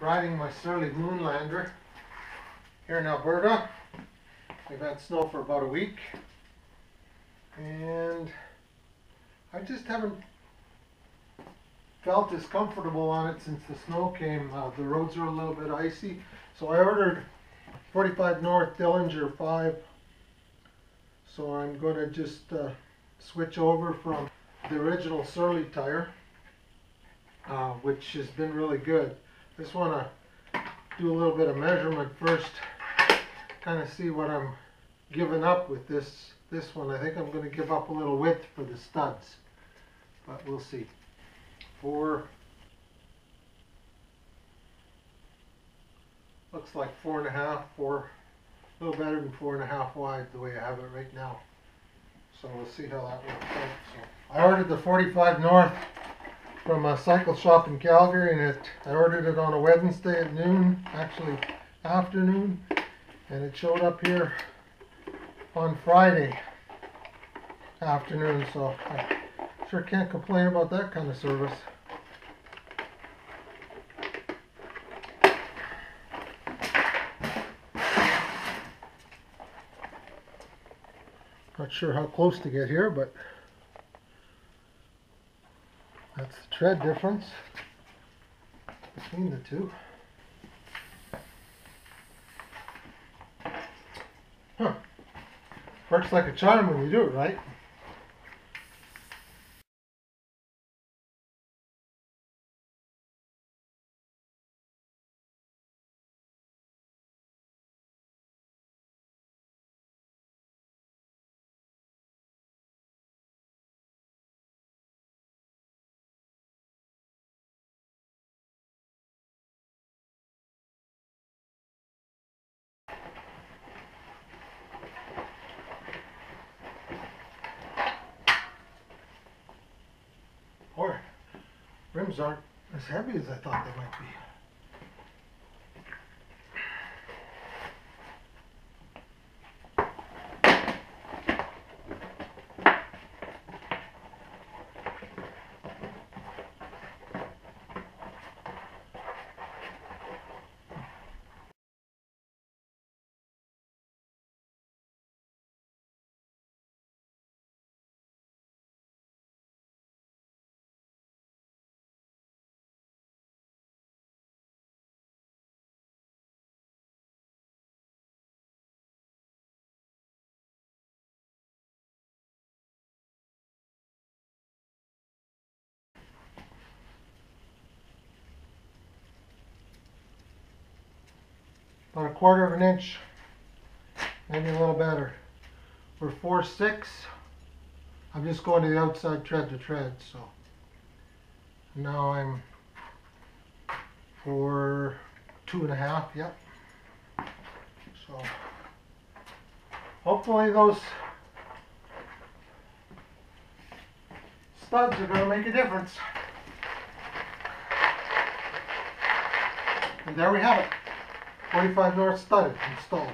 riding my Surly Moonlander here in Alberta. We've had snow for about a week, and I just haven't felt as comfortable on it since the snow came. The roads are a little bit icy, so I ordered 45 North Dillinger 5, so I'm going to just switch over from the original Surly tire, which has been really good. I just want to do a little bit of measurement first, kind of see what I'm giving up with this one. I think I'm going to give up a little width for the studs, but we'll see. Looks like 4.5, a little better than 4.5 wide the way I have it right now. So we'll see how that works out. So I ordered the 45 North from a cycle shop in Calgary, and I ordered it on a Wednesday at noon, actually afternoon, and it showed up here on Friday afternoon, so I sure can't complain about that kind of service. Not sure how close to get here, but that's the tread difference between the two. Huh. Works like a charm when you do it right. Boy, rims aren't as heavy as I thought they might be. About 1/4 of an inch, maybe a little better. We're 4/6. I'm just going to the outside tread to tread, so now I'm for 2.5. Yep. So hopefully those studs are going to make a difference. And there we have it. 45 North studded, installed.